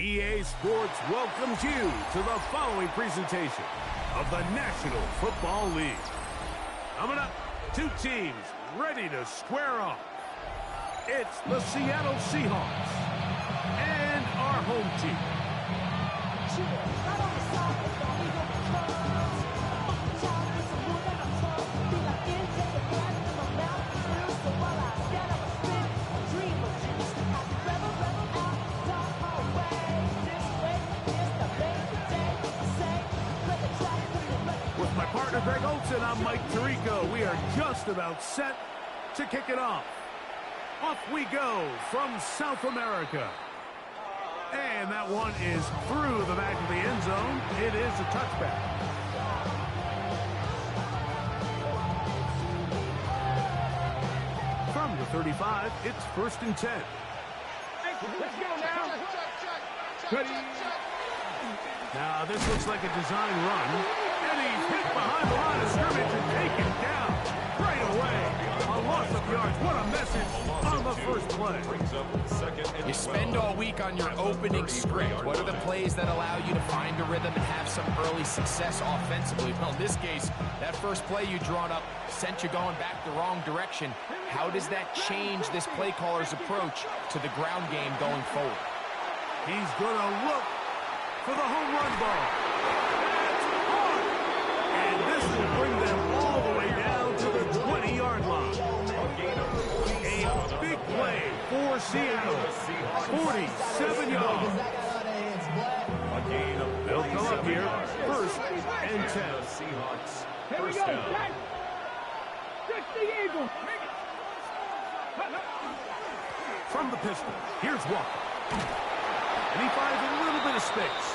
EA Sports welcomes you to the following presentation of the National Football League. Coming up, two teams ready to square off. It's the Seattle Seahawks and our home team. With my partner Greg Olson, I'm Mike Tirico. We are just about set to kick it off. Off we go from South America. And that one is through the back of the end zone. It is a touchback. From the 35, it's 1st and 10. Let's go now. Ready. Now, this looks like a design run. And he's hit behind the line of scrimmage and taken down right away. A loss of yards. What a message on the first play. You spend all week on your opening script. What are the plays that allow you to find a rhythm and have some early success offensively? Well, in this case, that first play you drawn up sent you going back the wrong direction. How does that change this play caller's approach to the ground game going forward? He's going to look for the home run ball. That's hard. And this will bring them all the way down to the 20-yard line. A big play for Seattle. 47 yards. They'll come up here. 1st and 10. Here we go. Check the Eagles. From the pistol, here's Walker. And he finds a little bit of space.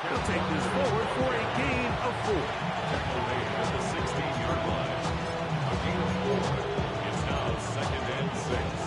He'll take this forward for a gain of 4. At the 16-yard line. A gain of 4. It's now 2nd and 6.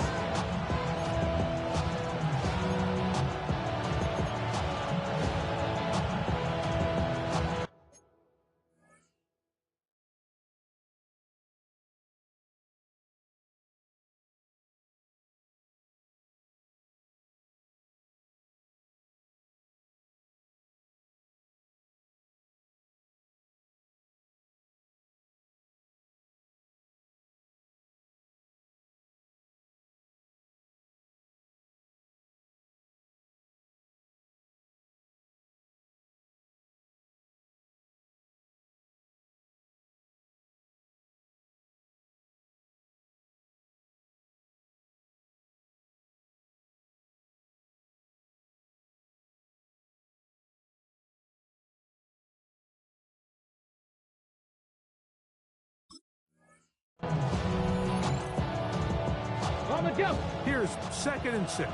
On the jump. Here's 2nd and 6.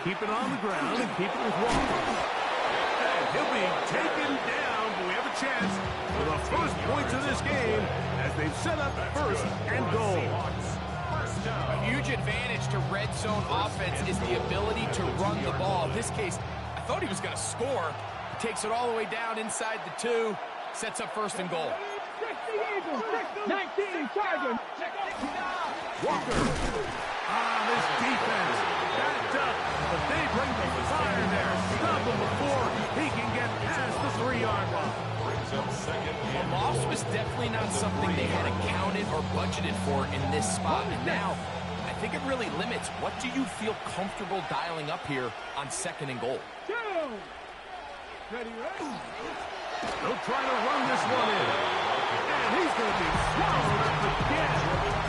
Keep it on the ground and keep it with Walker. And he'll be taken down, but we have a chance for the first points of this game as they've set up 1st and goal. A huge advantage to red zone offense is the ability to run the ball. In this case, I thought he was going to score. He takes it all the way down inside the 2, sets up 1st and goal. 19, Tiger. Walker. This defense backed up, but they bring the fire there. Stop him before he can get past the 3-yard line. The loss was definitely not something they had accounted or budgeted for in this spot. And now, I think it really limits what do you feel comfortable dialing up here on 2nd and goal. Ready. They'll try to run this one in. And he's going to be swallowed up again.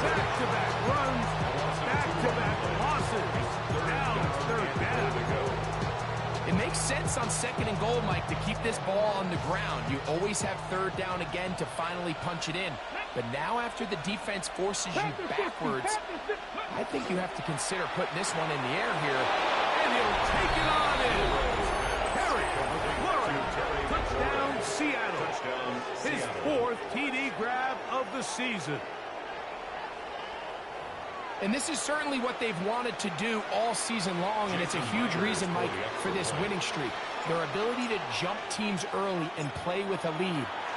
Back-to-back runs, back-to-back losses. Now it's 3rd down. It makes sense on 2nd and goal, Mike, to keep this ball on the ground. You always have 3rd down again to finally punch it in. But now after the defense forces you backwards, I think you have to consider putting this one in the air here. And he'll take it on in. Harry Flurry. Touchdown, Seattle. His 4th TD grab of the season. And this is certainly what they've wanted to do all season long, and it's a huge reason, Mike, for this winning streak. Their ability to jump teams early and play with a lead.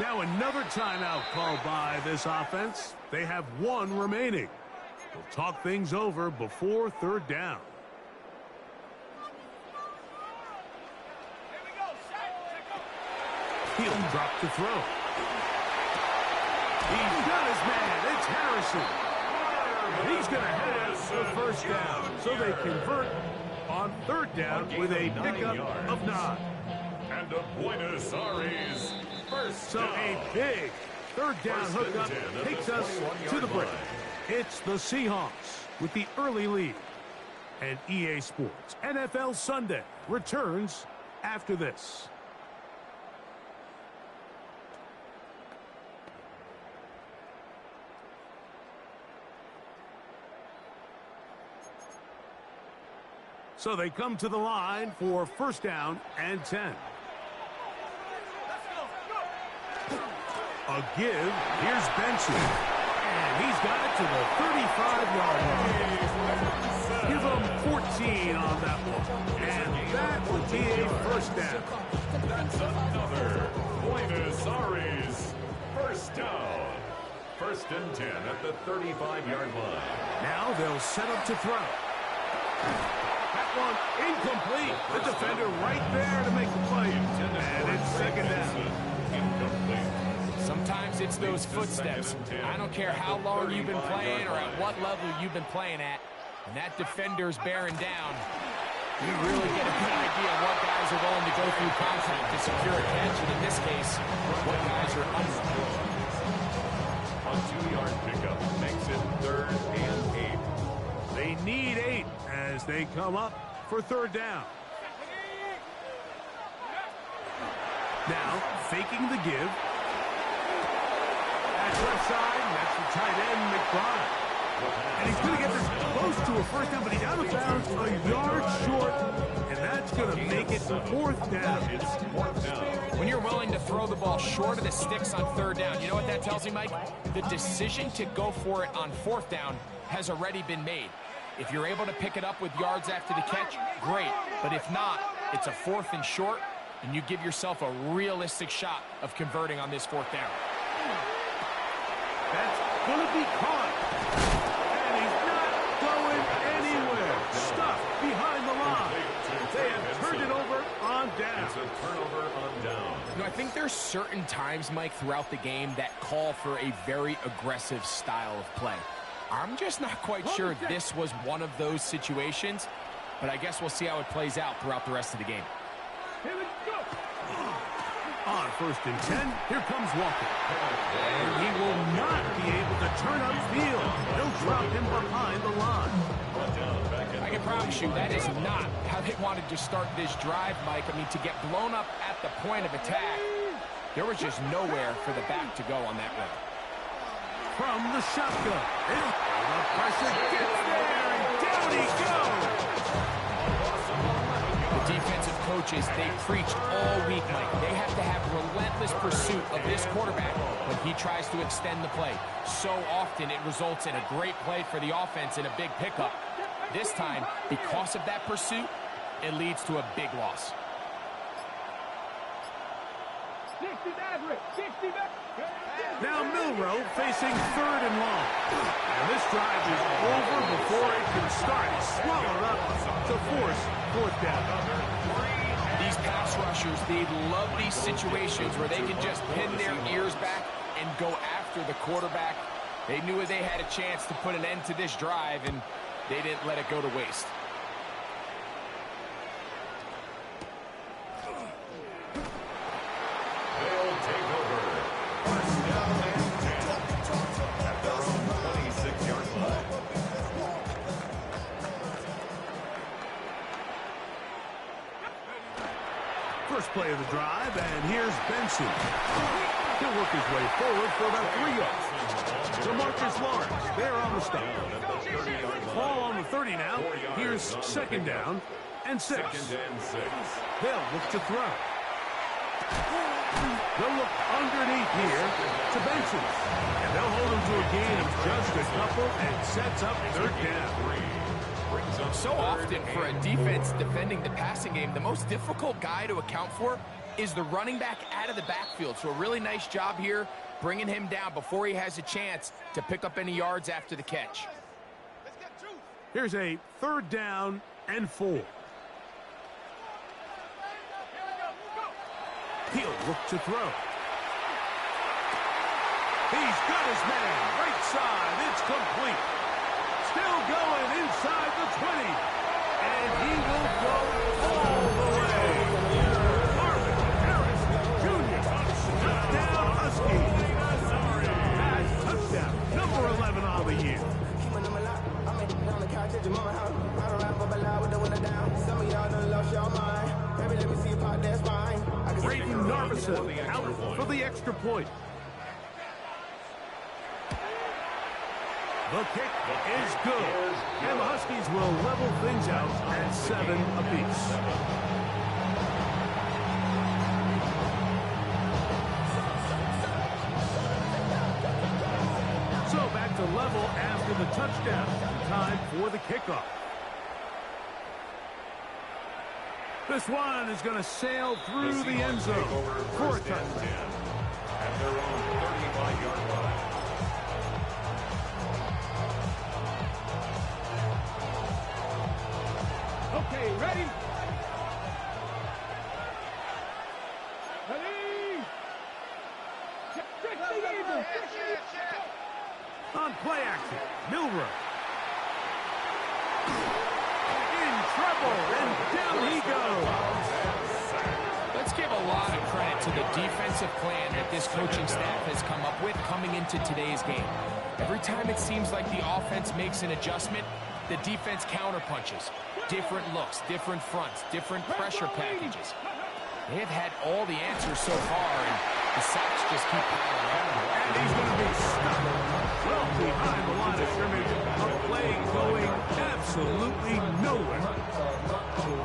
Now another timeout called by this offense. They have one remaining. They'll talk things over before third down. He'll drop to throw. He's got his man. It's Harrison. He's going to have the first down. So they convert on third down with a pickup of 9. And a Buenos Aires first So down. a big third down hookup takes us to the break. It's the Seahawks with the early lead. And EA Sports NFL Sunday returns after this. So they come to the line for first down and 10. A give. Here's Benson. And he's got it to the 35-yard line. Give him 14 on that one. And that would be a first down. That's another Buenos Aires first down. First and 10 at the 35-yard line. Now they'll set up to throw. That one incomplete. The defender right there to make the play. And it's second down. Incomplete. Sometimes it's those footsteps. I don't care how long you've been playing or at what level you've been playing at. And that defender's bearing down. You really get a good idea of what guys are willing to go through contact to secure a catch. And in this case, what guys are under. A 2-yard pickup makes it third and 8. They need 8 as they come up for third down. Now, faking the give. That's left side, and that's the tight end, McBride. And he's going to get this close to a first down, but he's out of bounds a yard short, and that's going to make it fourth down. When you're willing to throw the ball short of the sticks on third down, you know what that tells me, Mike? The decision to go for it on fourth down has already been made. If you're able to pick it up with yards after the catch, great. But if not, it's a fourth and short, and you give yourself a realistic shot of converting on this fourth down. That's going to be caught. And he's not going anywhere. Stuffed behind the line. They have turned it over on down. It's a turnover on down. You know, I think there's certain times, Mike, throughout the game that call for a very aggressive style of play. I'm just not quite sure this was one of those situations, but I guess we'll see how it plays out throughout the rest of the game. Here we go. On first and 10, here comes Walker. And he will not be able to turn upfield. They'll drop him behind the line. I can promise you that is not how they wanted to start this drive, Mike. I mean, to get blown up at the point of attack, there was just nowhere for the back to go on that run. From the shotgun. The pressure gets there, and down he goes. The defensive coaches, they preached all week, Mike. They have to have relentless pursuit of this quarterback when he tries to extend the play. So often it results in a great play for the offense and a big pickup. This time, because of that pursuit, it leads to a big loss. 60 Maverick. 60 Maverick. Now Milroe facing third and long. And this drive is over before it can start. Swallowed up to force fourth down. These pass rushers, they love these situations where they can just pin their ears back and go after the quarterback. They knew they had a chance to put an end to this drive, and they didn't let it go to waste. They'll take over. First down and 10 at their own 26-yard line. First play of the drive, and here's Benson. He'll work his way forward for about 3 yards. DeMarcus Lawrence, there on the stop. Ball on the 30 now. Here's second down and 6. Second and 6. They'll look to throw. They'll look underneath here to Benson. And they'll hold him to a gain of just a couple and sets up third down. So often for a defense defending the passing game, the most difficult guy to account for is the running back out of the backfield. So a really nice job here, bringing him down before he has a chance to pick up any yards after the catch. Here's a 3rd down and 4. He'll look to throw. He's got his man. Right side. It's complete. Still going inside the 20. And he will go all the way. Marvin Harris Jr. Touchdown Huskies. Pass touchdown. Number 11 on the year. Brayden Narvison out for the extra point. The kick is good. And the Huskies will level things out at 7 apiece. So back to level after the touchdown. Time for the kickoff. This one is going to sail through the end zone for a touchdown. At their own 35-yard line. Okay, ready? Ready? On play action, Milroe. In trouble, and down he goes. Let's give a lot of credit to the defensive plan that this coaching staff has come up with coming into today's game. Every time it seems like the offense makes an adjustment, the defense counterpunches. Different looks, different fronts, different pressure packages. They have had all the answers so far, and the sacks just keep piling up. And he's going to be stuck well behind the line of scrimmage. A play going absolutely nowhere.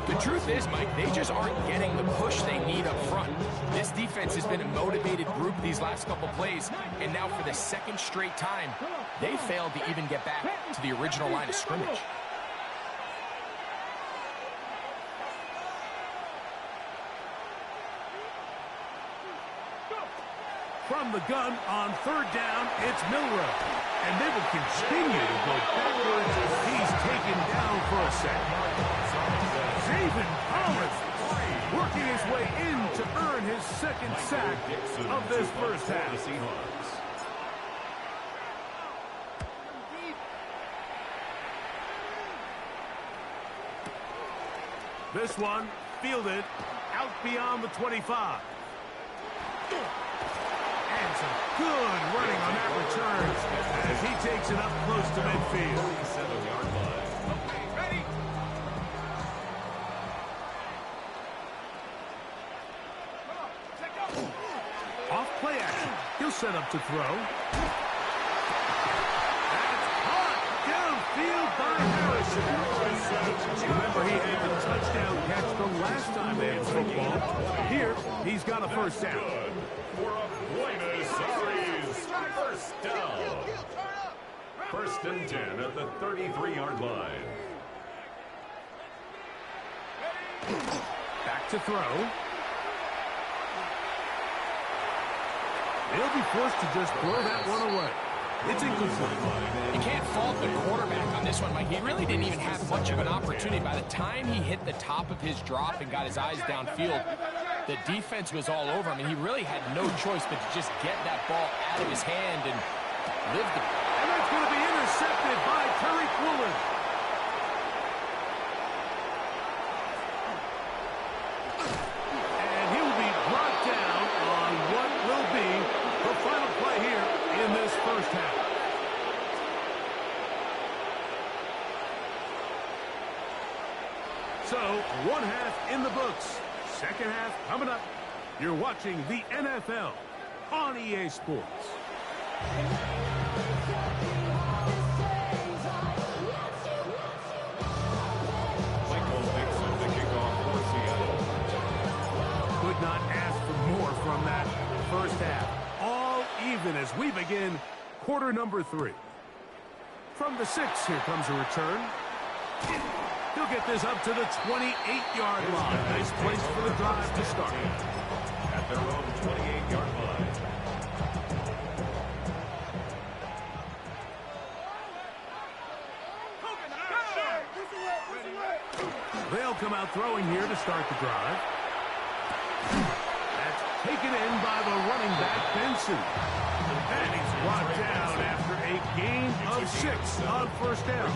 The truth is, Mike, they just aren't getting the push they need up front. This defense has been a motivated group these last couple plays, and now for the 2nd straight time, they failed to even get back to the original line of scrimmage. From the gun on 3rd down, it's Milroe. And they will continue to go backwards. He's taken down for a second. Zaven Collins working his way in to earn his 2nd sack of this first half. This one fielded out beyond the 25. And some good running on that return as he takes it up close to midfield. 47-yard line. Okay, ready? Off play action. He'll set up to throw. That's caught downfield by Harrison. Remember, he had the touchdown catch the last time they had football. Here, he's got a first down. For a Buenos Aires first down. 1st and 10 at the 33-yard line. Back to throw. He'll be forced to just throw that one away. It's incomplete. You can't fault the quarterback on this one, Mike. He really didn't even have much of an opportunity. By the time he hit the top of his drop and got his eyes downfield, the defense was all over him, and he really had no choice but to just get that ball out of his hand and live the... And that's going to be intercepted by Tariq Woolen. And he will be brought down on what will be the final play here in this first half. So, 1 half in the books. 2nd half coming up. You're watching the NFL on EA Sports. Michael Dixon, the kickoff for Seattle. Could not ask for more from that first half. All even as we begin quarter number 3. From the 6, here comes a return. He'll get this up to the 28-yard line. Nice place for the drive to start. at their own 28-yard line. They'll come out throwing here to start the drive. That's taken in by the running back, Benson. And he's brought down after a gain of 6 on first down.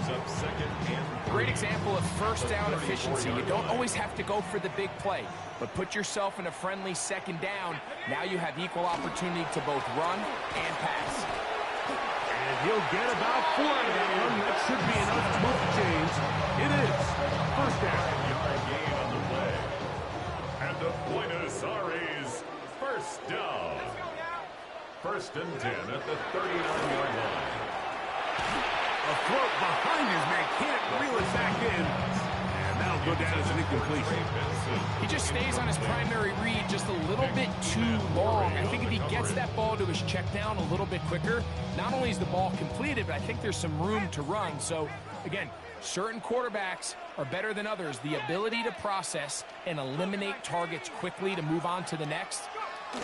Great example of first down efficiency. You don't always have to go for the big play, but put yourself in a friendly second down. Now you have equal opportunity to both run and pass. And he'll get about 4 out of that one. That should be enough to move the chains. It is first down. Yard gain on the play. And the Buenos Aires first down. First and 10 at the 39-yard line. A float behind his man, can't reel it back in. And that'll go down as an incompletion. He just stays on his primary read just a little bit too long. I think if he gets that ball to his check down a little bit quicker, not only is the ball completed, but I think there's some room to run. So, again, certain quarterbacks are better than others. The ability to process and eliminate targets quickly to move on to the next,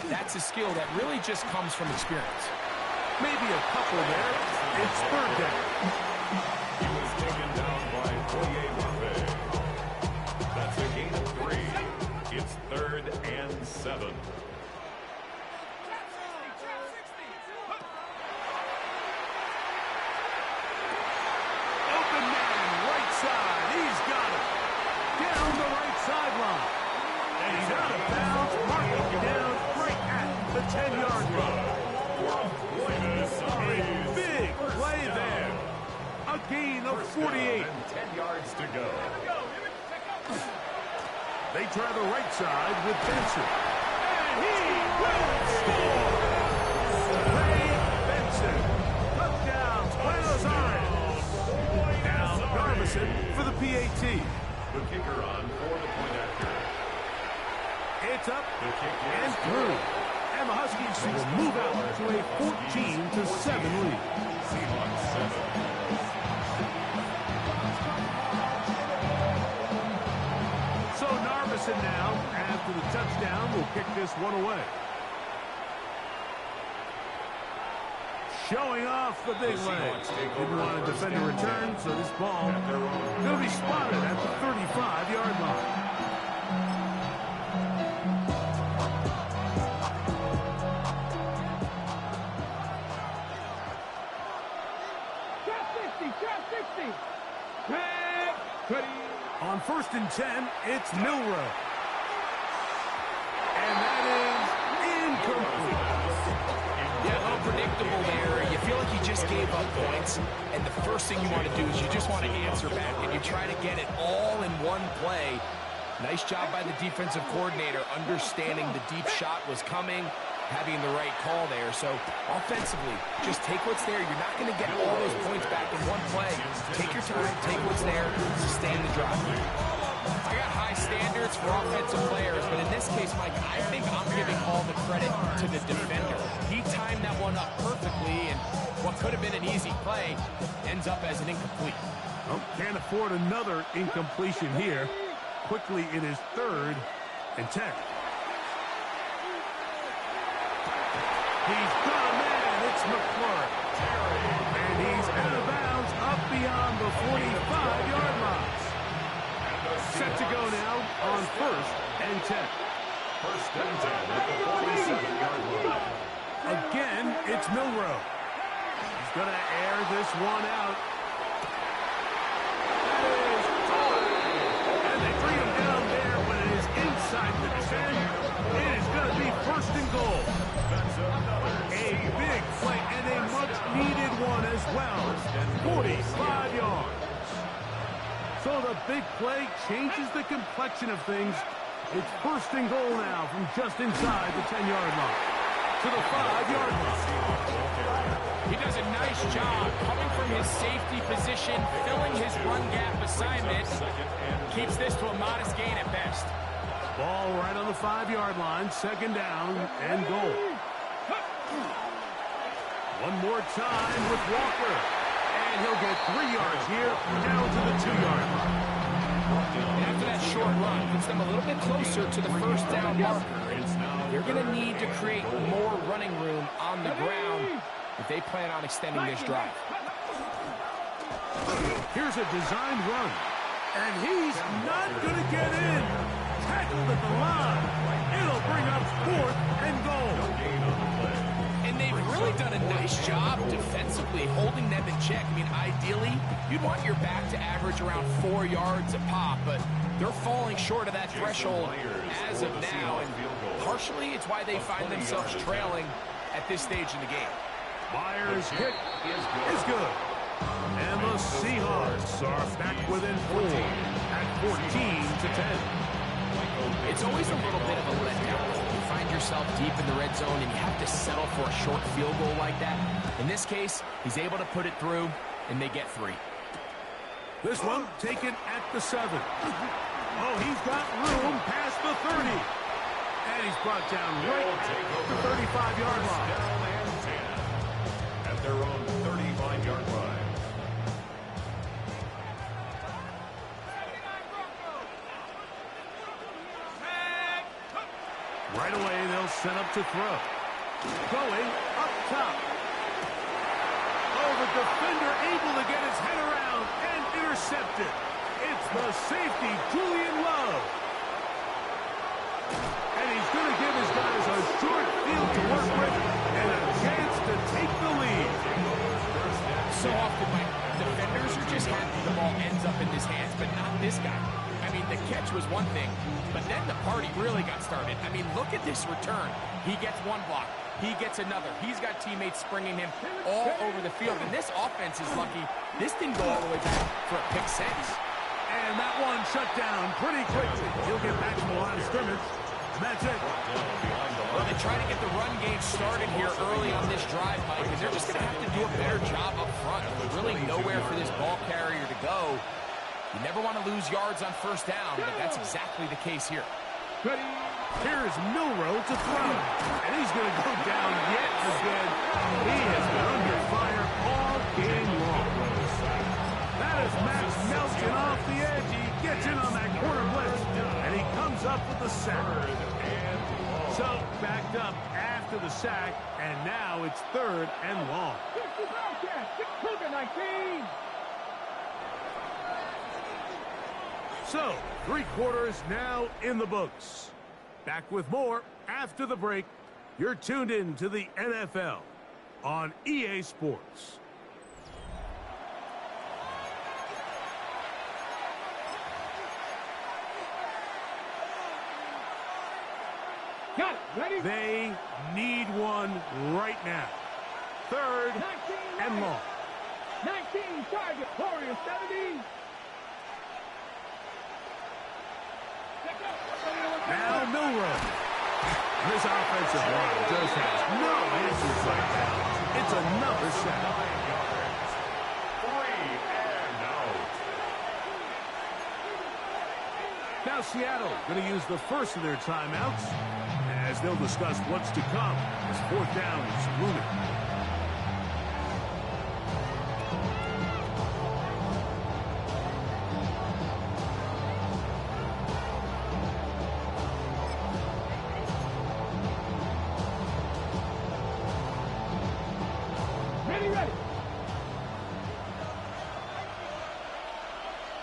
that's a skill that really just comes from experience. Maybe a couple there. It's third down. He was taken down by Foye Murphy. That's a gain of 3. It's 3rd and 7. Open man, right side. He's got it. Down the right sideline. And he's out of bounds, marking down right at the 10-yard line. A big play there. A gain of 48. 10 yards to go. They try the right side with Benson. And he will score! Ray Benson. Touchdown, Buenos Aires. Now Garbison for the PAT. The kicker on for the point after. It's up and through. And the Huskies will move out to a 14-7 lead. Seahawks 7. So Garbison now, after the touchdown, will kick this one away. Showing off the big leg. Didn't want to defend a return, so this ball going to be spotted at the 35-yard line. On first and 10, it's Milroe. And that is incomplete. Yeah, a little predictable there. You feel like you just gave up points, and the first thing you want to do is you just want to answer back, and you try to get it all in one play. Nice job by the defensive coordinator, understanding the deep shot was coming, having the right call there. So offensively, just take what's there. You're not going to get all those points back in one play. Take your time, take what's there, sustain the drive. I got high standards for offensive players, but in this case, Mike, I think I'm giving all the credit to the defender. He timed that one up perfectly, and what could have been an easy play ends up as an incomplete. Well, can't afford another incompletion here. Quickly, it is 3rd and 10. He's got a man. It's McClure. And he's out of bounds up beyond the 45-yard line. Set to go now on 1st and 10. 1st and 10 at the 47-yard line. Again, it's Milroe. He's going to air this one out. That is caught. And they bring him down there when it is inside the 10. It is going to be 1st and goal. A big play and a much-needed one as well. 45 yards. So the big play changes the complexion of things. It's 1st and goal now from just inside the 10-yard line to the 5-yard line. He does a nice job coming from his safety position, filling his run gap assignment. Keeps this to a modest gain at best. Ball right on the 5-yard line, 2nd down and goal. One more time with Walker. And he'll get 3 yards here, down to the 2-yard line. And after that short run, puts them a little bit closer to the 1st down marker. It's now they're going to need to create more running room on the ground if they plan on extending this drive. Here's a designed run, and he's not going to get in. Tackled at the line. It'll bring up 4th and goal. And they've really done a nice job defensively holding them in check. I mean, ideally, you'd want your back to average around 4 yards a pop, but they're falling short of that threshold as of now, and partially it's why they find themselves trailing at this stage in the game. Myers' kick is good. And the Seahawks are back within 4 at 14-10. It's always a little bit of a letdown. You find yourself deep in the red zone and you have to settle for a short field goal like that. In this case, he's able to put it through, and they get 3. This one taken at the 7. Oh, he's got room past the 30. And he's brought down right at the 35-yard line. Down and 10 at their own 35-yard line. Right away, they'll set up to throw. Going up top. Oh, the defender able to get his head around and intercepted. It's the safety, Julian Love. And he's going to give his guys a short field to work with and a chance to take the lead. So often, Mike, defenders are just happy the ball ends up in his hands, but not this guy. I mean, the catch was one thing, but then the party really got started. I mean, look at this return. He gets one block. He gets another. He's got teammates springing him all over the field. And this offense is lucky. This didn't go all the way back for a pick 6. And that one shut down pretty quickly. He'll get back to the line of scrimmage. And that's it. Well, they try to get the run game started here early on this drive, Mike, and they're just going to have to do a better job up front. There's really nowhere for this ball carrier to go. You never want to lose yards on first down, but that's exactly the case here. Here's Milroe to throw. And he's going to go down yet again. He has been under fire all game long. That is Max Melton off the edge. He gets in on that corner blitz. And he comes up with the sack. So backed up after the sack. And now it's 3rd and long. So, 3 quarters now in the books. Back with more after the break. You're tuned in to the NFL on EA Sports. Got it. Ready? They need one right now. 3rd and long. 19 target. Warriors 70. Now Milroe. This offensive line just has no answers right now. It's another sack. 3 and out. Now Seattle going to use the first of their timeouts as they'll discuss what's to come as 4th down is looming.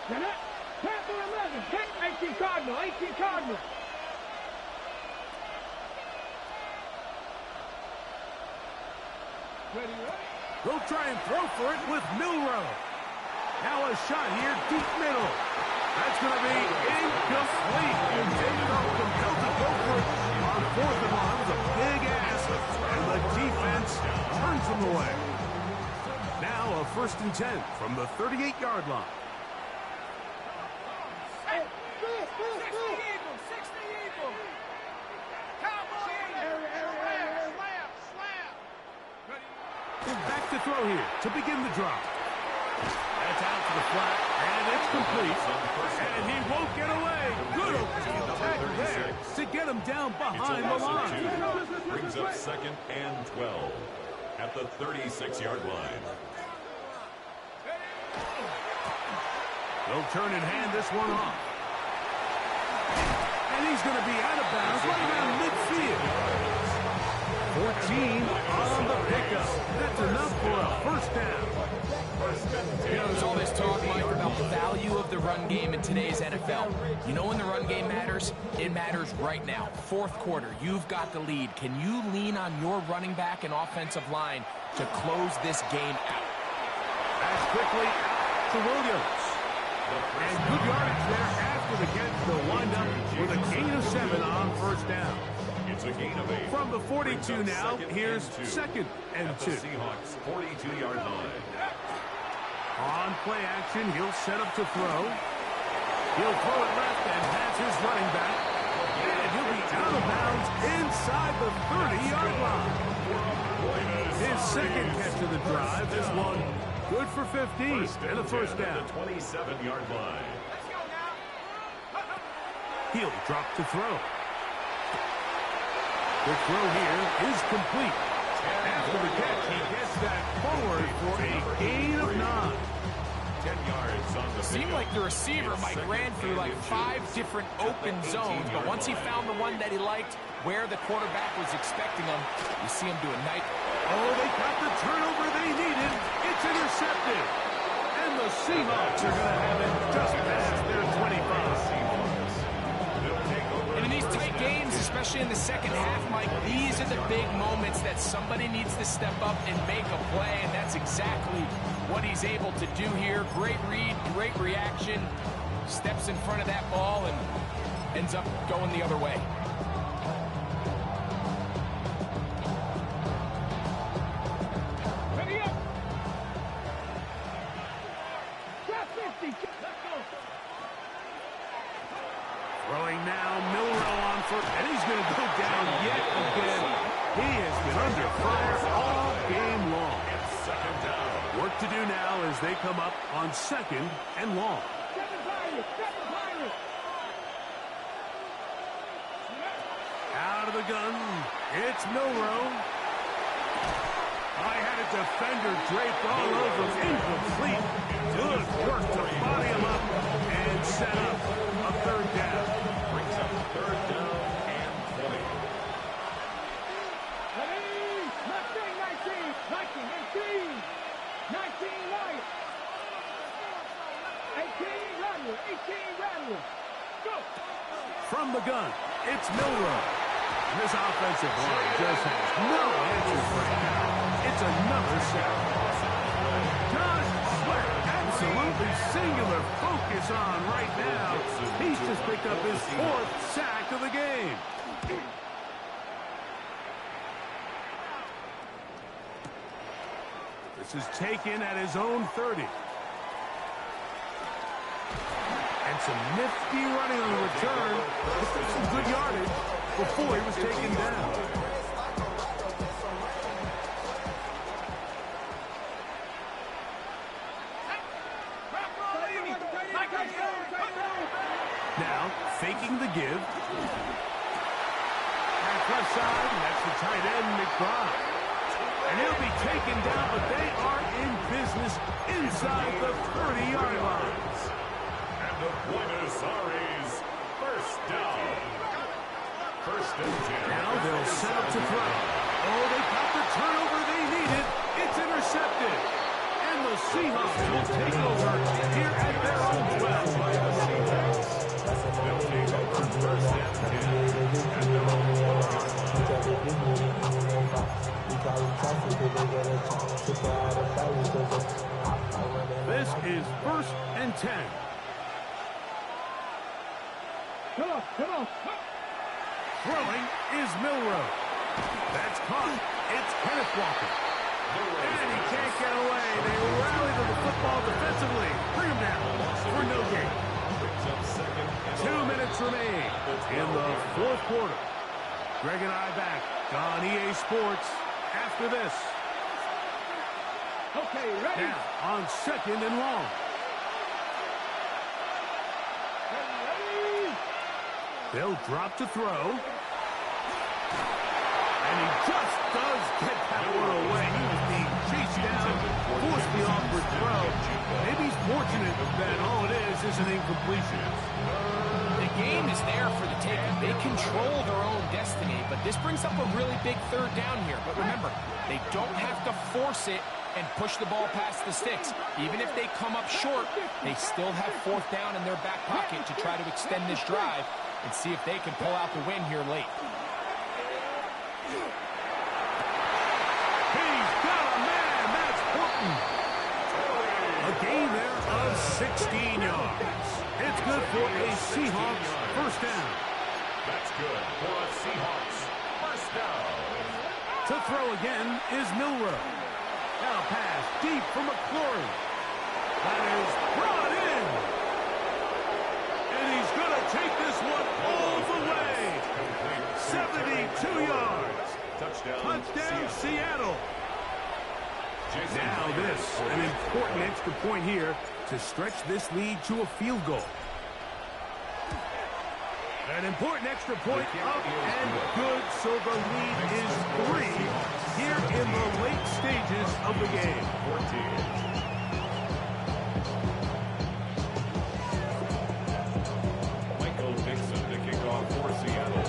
Ready. Panther 11. 18 Cardinal. 18 Cardinal. Ready. They'll try and throw for it with Milroe. Now a shot here, deep middle. That's going to be incomplete. And David compelled to go for it on 4th and long. It was a big ask. And the defense turns them away. Now a 1st and 10 from the 38-yard line. Back to throw here to begin the drive. That's out to the flat, and it's complete. And he won't get away. Good open tackle there to get him down behind the line. Brings up 2nd and 12 at the 36-yard line. They'll turn and hand this one off. And he's going to be out of bounds right around midfield. 14 on the pickup. That's enough for a first down. You know, there's all this talk, Mike, about the value of the run game in today's NFL. You know when the run game matters? It matters right now. Fourth quarter, you've got the lead. Can you lean on your running back and offensive line to close this game out? Pass quickly out to Williams. And good yardage there after the catch. They'll wind up with a gain of 7 on first down. It's a gain of 8. From the 42 now, here's second and 2. The Seahawks 42-yard line. On play action, he'll set up to throw. He'll throw it left and has his running back. And he'll be out of bounds inside the 30-yard line. His second catch of the drive. This one good for 15 and a first down. The 27-yard line. He'll drop to throw. The throw here is complete. After the catch, he gets that forward for a gain of 9. 10 yards on the Seemed like the receiver, Mike, ran through like 5 different open zones, but once he found the one that he liked, where the quarterback was expecting him, you see him do a nice... Oh, they got the turnover they needed. It's intercepted. And the Seahawks are going to have it just past their 25. And in these tight games, especially in the second half, Mike, these are the big moments that somebody needs to step up and make a play, and that's exactly what he's able to do here. Great read, great reaction, steps in front of that ball and ends up going the other way. Ready up. Drop 50. Let's go. Throwing now, Milroe on first, and he's going to go down yet again. He has been under fire all game long. Second down. Work to do now as they come up on second and long. Seven Pirates. Out of the gun, it's Milroe. I had a defender draped all over him, incomplete. Good work to body him up and set up a third down. Brings up third down and 20. Ready. 19 right. 18 Randall. Go. From the gun, it's Milroe. This offensive line just has no answers right now. It's another sack. Josh Sweat, absolutely singular focus on right now. He's just picked up his 4th sack of the game. This is taken at his own 30. And some nifty running on the return. This is some good yardage before he was taken down. Now, faking the give. Back left side, and that's the tight end, McBride. And he'll be taken down, but they are in business inside the 30-yard lines. And the Buenos Aires first down. First and 10. Now they'll set up to throw. Oh, they got the turnover they needed. It's intercepted. And the Seahawks will take over here at their own 12. They'll take over first and 10 at their own 12. This is first and 10. Come on. Throwing is Milroe. That's caught. It's Kenneth Walker. And he can't get away. They rally to the football defensively. Bring him down for no gain. 2 minutes remain in the 4th quarter. Greg and I back on EA Sports after this. Okay, ready. Now on second and long. Ready. They'll drop to throw. And he just does get that one away. He was being chased down, forced the awkward throw. Maybe he's fortunate that all it is an incompletion. The game is there for the taking. They control their own destiny, but this brings up a really big third down here. But remember, they don't have to force it and push the ball past the sticks. Even if they come up short, they still have fourth down in their back pocket to try to extend this drive and see if they can pull out the win here late. He's got a man. That's Horton. A gain there of 16 yards. It's good for a Seahawks first down. That's good for a Seahawks first down. To throw again is Milroe. Now pass deep for McLaurin. That is brought in. And he's going to take this one all the way. 72 yards. Touchdown Seattle. Now this, an important extra point here to stretch this lead to a field goal. An important extra point up and good, so the lead is 3 here in the late stages of the game. 14. Michael Dixon to kick off for Seattle.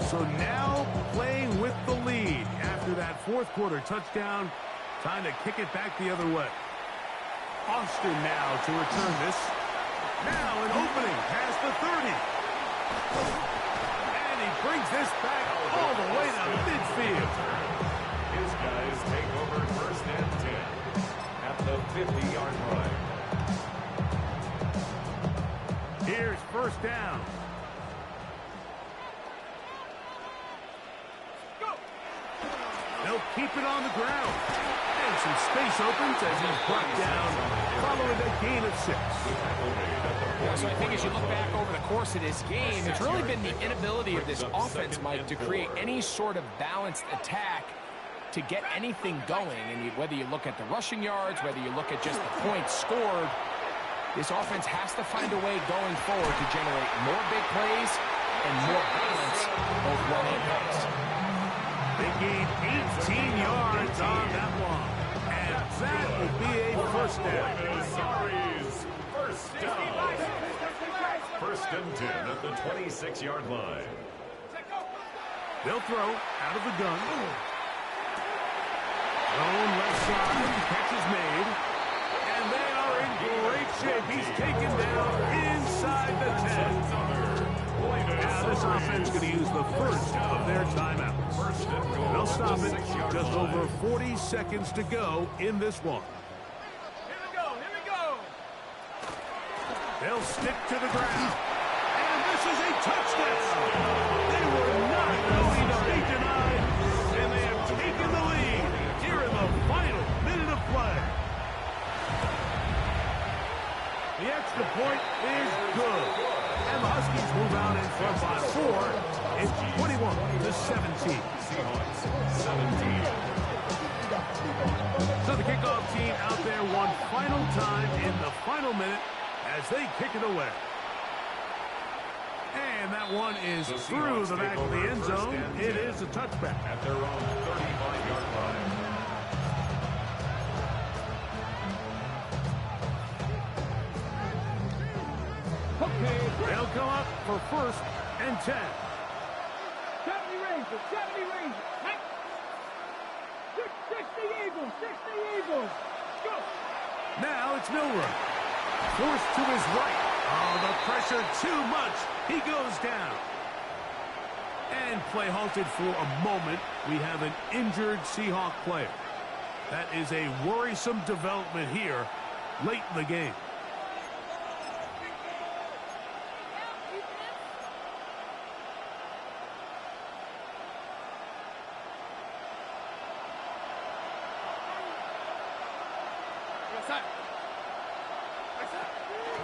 So now playing with the lead after that fourth quarter touchdown, time to kick it back the other way. Austin now to return this. Now an opening past the 30. And he brings this back all the way to midfield. His guys take over first and 10 at the 50-yard line. Here's first down. They'll keep it on the ground. And some space opens as he's brought down following a gain of 6. Yeah, so I think as you look back over the course of this game, it's really been the inability of this offense, Mike, to create any sort of balanced attack to get anything going. And whether you look at the rushing yards, whether you look at just the points scored, this offense has to find a way going forward to generate more big plays and more balance, both run and pass. They gained 18 yards on that one. And that will be a first down. First down. First and 10 at the 26-yard line. They'll throw out of the gun. Thrown left side. Catch is made. And they are in great shape. He's taken down inside the 10. Now this offense going to use the first of their timeouts. They'll stop it. Just over 40 seconds to go in this one. Here we go. They'll stick to the ground. And this is a touchdown. They were not going to be denied. And they have taken the lead here in the final minute of play. The extra point is good. And the Huskies move out in front by 4. It's 21-17. Seahawks 17. So the kickoff team out there one final time in the final minute as they kick it away. And that one is through the back of the end zone. It is a touchback. At their own 35-yard line. Okay. They'll come up for first and 10. 70 Rangers. Hey. 60 Eagles. Go. Now it's Milroe. Forced to his right. Oh, the pressure too much. He goes down. And play halted for a moment. We have an injured Seahawk player. That is a worrisome development here late in the game.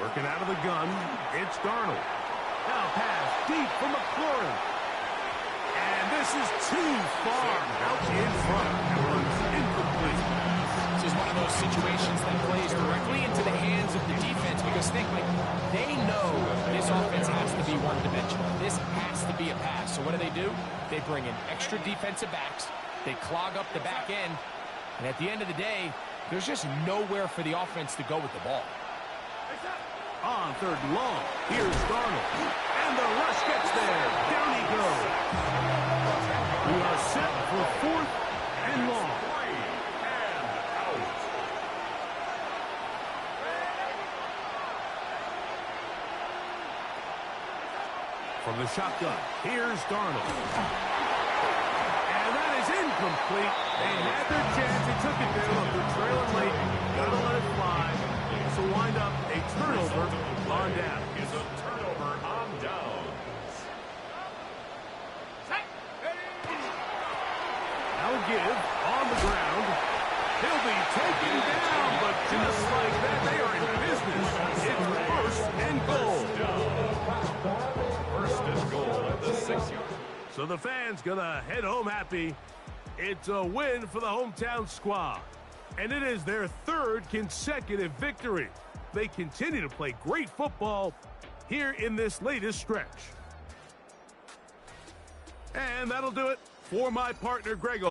Working out of the gun, it's Darnold. Now pass deep for McLaurin. And this is too far out in front. That one's incomplete. This is one of those situations that plays directly into the hands of the defense because think, like, they know this offense has to be one-dimensional. This has to be a pass. So what do? They bring in extra defensive backs. They clog up the back end. And at the end of the day, there's just nowhere for the offense to go with the ball. On third and long, here's Darnold. And the rush gets there. Down he goes. We are set for 4th and long. 3 and out. From the shotgun, here's Darnold. And that is incomplete. They had their chance. They took it there. Look, they're trailing late. Gotta let it fly. So wind up a turnover on down. Is a turnover on downs. Now give on the ground. He'll be taken down, but just like that, they are in business. It's 1st and goal. First and goal at the 6-yard. So the fans gonna head home happy. It's a win for the hometown squad. And it is their 3rd consecutive victory. They continue to play great football here in this latest stretch. And that'll do it for my partner, Greg.